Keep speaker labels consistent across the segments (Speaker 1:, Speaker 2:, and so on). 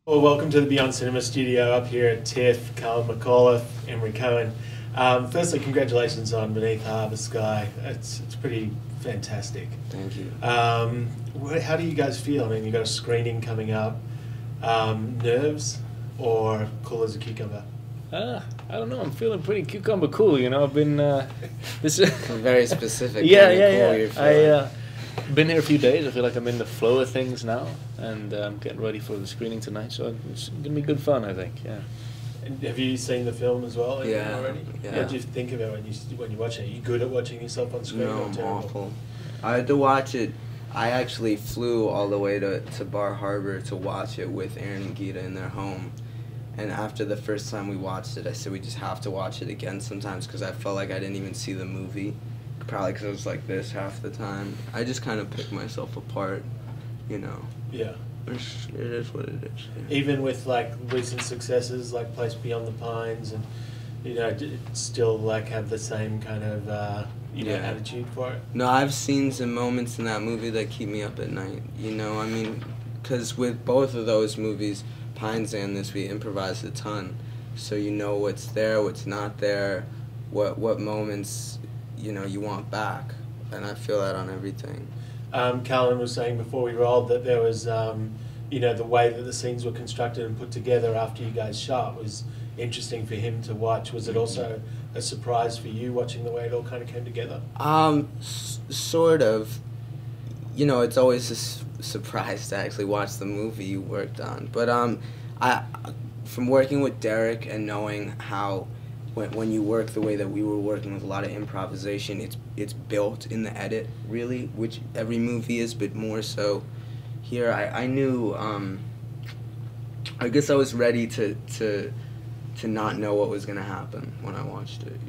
Speaker 1: Well, welcome to the Beyond Cinema studio up here at Tiff, Callan McAuliffe, Emory Cohen. Firstly, congratulations on Beneath Harbour Sky. It's pretty fantastic.
Speaker 2: Thank you.
Speaker 1: How do you guys feel? I mean, you got a screening coming up. Nerves or cool as a cucumber?
Speaker 3: I don't know. I'm feeling pretty cucumber cool. You know, I've been this.
Speaker 2: Very specific.
Speaker 3: Yeah,
Speaker 2: kinda
Speaker 3: yeah,
Speaker 2: cool
Speaker 3: yeah.
Speaker 2: you're feeling.
Speaker 3: Been here a few days. I feel like I'm in the flow of things now, and getting ready for the screening tonight. So it's gonna be good fun, I think. Yeah.
Speaker 1: And have you seen the film as well
Speaker 2: Yeah,
Speaker 1: already?
Speaker 2: yeah.
Speaker 1: What do you think of it when you watch it? Are you good at watching yourself on screen?
Speaker 2: No,
Speaker 1: or
Speaker 2: I'm
Speaker 1: terrible?
Speaker 2: awful. I had to watch it. I actually flew all the way to Bar Harbor to watch it with Aaron and Gita in their home. And after the first time we watched it, I said we just have to watch it again sometimes because I felt like I didn't even see the movie. Probably because I was like this half the time. I just kind of picked myself apart, you know.
Speaker 1: Yeah.
Speaker 2: It is what it is. Yeah.
Speaker 1: Even with like recent successes like Place Beyond the Pines, and still like have the same kind of
Speaker 2: Yeah.
Speaker 1: attitude for it.
Speaker 2: No, I've seen some moments in that movie that keep me up at night. You know, I mean, because with both of those movies, Pines and this, we improvised a ton. So you know what's there, what's not there, what moments, you want back. And I feel that on everything.
Speaker 1: Callan was saying before we rolled that there was, the way that the scenes were constructed and put together after you guys shot was interesting for him to watch. Was it also a surprise for you watching the way it all kind of came together?
Speaker 2: Sort of. It's always a surprise to actually watch the movie you worked on. But from working with Derek and knowing how when you work the way that we were working with a lot of improvisation, it's built in the edit, really, which every movie is, but more so here. I knew, I guess I was ready to not know what was going to happen when I watched it,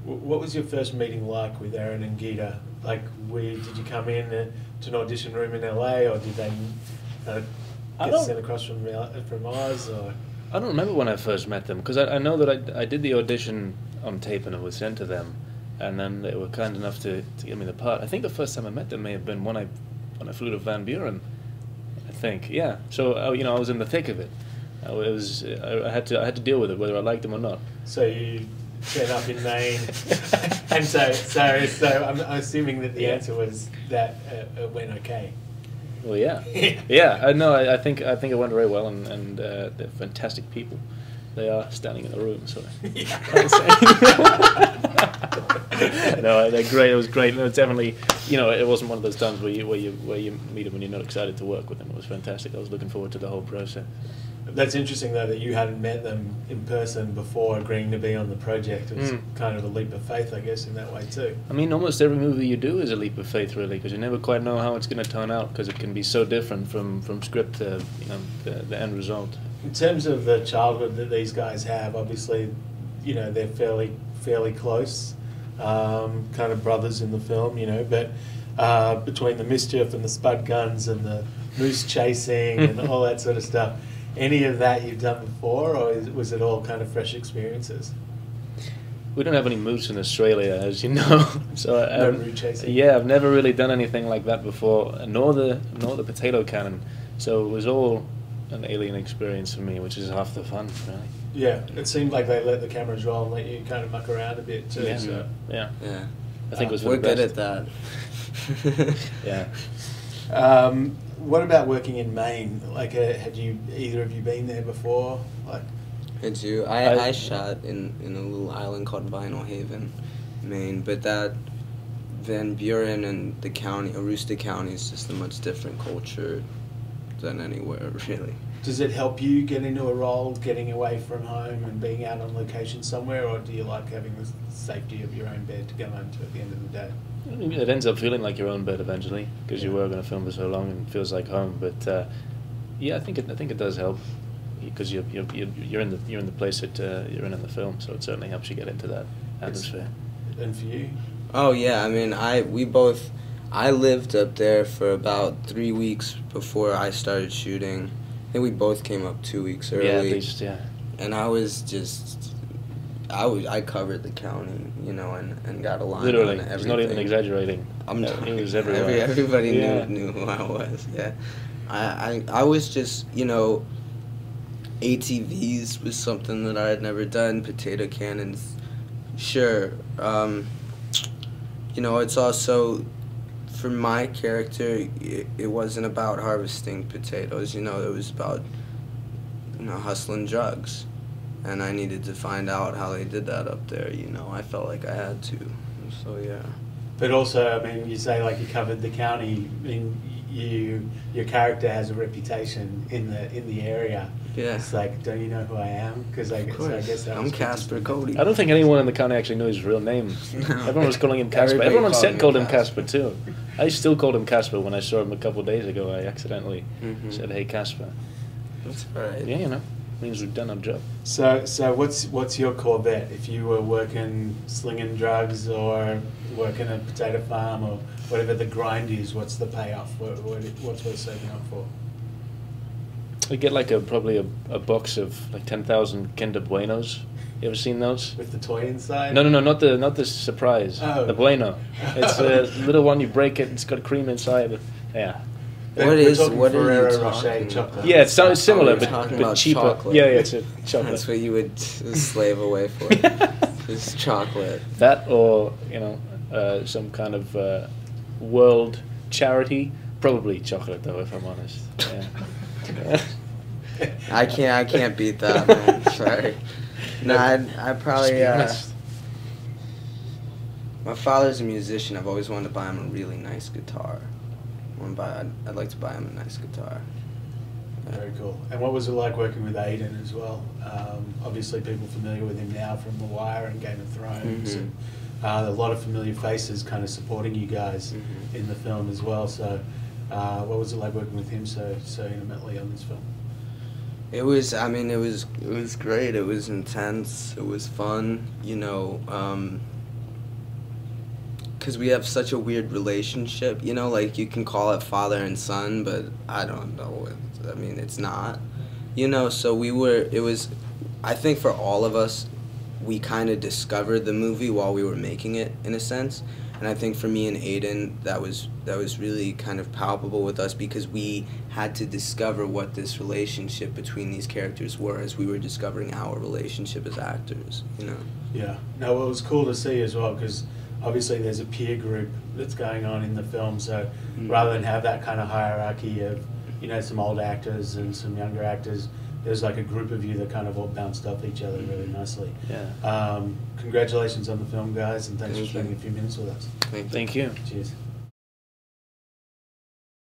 Speaker 1: What was your first meeting like with Aaron and Gita? Like, did you come in to an audition room in LA, or did they get sent across from Oz? Or?
Speaker 3: I don't remember when I first met them because I know that I did the audition on tape and it was sent to them, and then they were kind enough to give me the part. I think the first time I met them may have been when I flew to Van Buren. I think, yeah. So I was in the thick of it. I had to deal with it whether I liked them or not.
Speaker 1: So you turn up in Maine, and so I'm assuming that the answer was that it went okay.
Speaker 3: Well, yeah, yeah. No, I think it went very well, and they're fantastic people. They are standing in the room, so I can't say. No, they're great. It was great. No, definitely. It wasn't one of those times where you meet them and you're not excited to work with them. It was fantastic. I was looking forward to the whole process.
Speaker 1: That's interesting, though, that you hadn't met them in person before agreeing to be on the project. It was kind of a leap of faith, I guess, in that way, too.
Speaker 3: I mean, almost every movie you do is a leap of faith, really, because you never quite know how it's going to turn out, because it can be so different from script to the end result.
Speaker 1: In terms of the childhood that these guys have, obviously, they're fairly close, kind of brothers in the film, but between the mischief and the spud guns and the moose chasing and all that sort of stuff, any of that you've done before, or was it all kind of fresh experiences?
Speaker 3: We don't have any moose in Australia, as you know. So
Speaker 1: no moose chasing.
Speaker 3: Yeah, I've never really done anything like that before, nor the potato cannon. So it was all an alien experience for me, which is half the fun, really.
Speaker 1: Yeah, it seemed like they let the cameras roll and let you kind of muck around a bit too.
Speaker 3: Yeah,
Speaker 1: so.
Speaker 3: yeah. I think it was for
Speaker 2: we're
Speaker 3: the
Speaker 2: good
Speaker 3: best.
Speaker 2: at that.
Speaker 3: Yeah.
Speaker 1: What about working in Maine? Like, had either of you been there before? Like,
Speaker 2: Did you? I shot in a little island called Vinyl Haven, Maine, but that Van Buren and the county, Aroostook County, is just a much different culture than anywhere, really.
Speaker 1: Does it help you get into a role, getting away from home and being out on location somewhere, or do you like having the safety of your own bed to go home to at the end of the day?
Speaker 3: It ends up feeling like your own bed eventually because you work on a film for so long and it feels like home. But I think it does help because you're in the place that you're in the film, so it certainly helps you get into that atmosphere.
Speaker 1: And for you?
Speaker 2: Oh yeah, I mean I lived up there for about 3 weeks before I started shooting. I think we both came up 2 weeks early.
Speaker 3: Yeah, at least, yeah.
Speaker 2: And I was just I covered the county, and got a line
Speaker 3: Literally,
Speaker 2: on everything.
Speaker 3: he's not even exaggerating. It was everywhere.
Speaker 2: Everybody knew who I was. Yeah, I was just ATVs was something that I had never done. Potato cannons, sure. You know, it's also, for my character, it wasn't about harvesting potatoes. You know, it was about, you know, hustling drugs, and I needed to find out how they did that up there. You know, I felt like I had to. So yeah.
Speaker 1: But also, I mean, you say like you covered the county. I mean, your character has a reputation in the area.
Speaker 2: Yeah.
Speaker 1: It's like, don't you know who I am? Because I guess that
Speaker 2: I'm
Speaker 1: was
Speaker 2: Casper Cody.
Speaker 3: I don't think anyone in the county actually knew his real name.
Speaker 2: No.
Speaker 3: Everyone was calling him Casper.
Speaker 2: Everybody
Speaker 3: Everyone on
Speaker 2: called
Speaker 3: set
Speaker 2: him
Speaker 3: called him
Speaker 2: Casper.
Speaker 3: Casper too. I still called him Casper when I saw him a couple of days ago. I accidentally said, "Hey, Casper."
Speaker 2: That's right.
Speaker 3: Yeah, you know, means we've done our job.
Speaker 1: So what's your Corvette? If you were working slinging drugs or working a potato farm or whatever the grind is, what's the payoff? What's worth saving up for?
Speaker 3: We get like probably a box of like 10,000 Kinder Buenos. You ever seen those?
Speaker 1: With the toy inside?
Speaker 3: No, not the surprise.
Speaker 1: Oh.
Speaker 3: The Bueno. It's a little one. You break it. It's got cream inside. Yeah.
Speaker 2: What
Speaker 1: We're
Speaker 2: is
Speaker 1: talking
Speaker 2: what are you
Speaker 1: Ferrero
Speaker 2: talking
Speaker 1: Rocher
Speaker 2: about?
Speaker 1: chocolate.
Speaker 3: Yeah, it sounds similar,
Speaker 2: you're talking
Speaker 3: but
Speaker 2: about
Speaker 3: cheaper.
Speaker 2: chocolate.
Speaker 3: Yeah, it's a chocolate.
Speaker 2: That's what you would slave away for. Just chocolate.
Speaker 3: That or, you know, some kind of world charity. Probably chocolate though, if I'm honest. Yeah.
Speaker 2: I can't beat that, man. Sorry. No, I probably. My father's a musician. I've always wanted to buy him a really nice guitar. I'd like to buy him a nice guitar.
Speaker 1: Very cool. And what was it like working with Aiden as well? Obviously, people familiar with him now from The Wire and Game of Thrones, and a lot of familiar faces kind of supporting you guys in the film as well. So, what was it like working with him so intimately on this film?
Speaker 2: It was. I mean, it was great. It was intense. It was fun. You know. Because we have such a weird relationship, you know, like you can call it father and son, but I don't know, I mean, it's not, you know, so I think for all of us, we kind of discovered the movie while we were making it, in a sense, and I think for me and Aiden, that was really kind of palpable with us, because we had to discover what this relationship between these characters were as we were discovering our relationship as actors, you know.
Speaker 1: Yeah. No, it was cool to see as well, because obviously there's a peer group that's going on in the film, so rather than have that kind of hierarchy of, you know, some old actors and some younger actors, there's like a group of you that kind of all bounced off each other really nicely.
Speaker 3: Yeah.
Speaker 1: Congratulations on the film, guys, and thanks for spending a few minutes with us.
Speaker 3: Thank you.
Speaker 1: Cheers.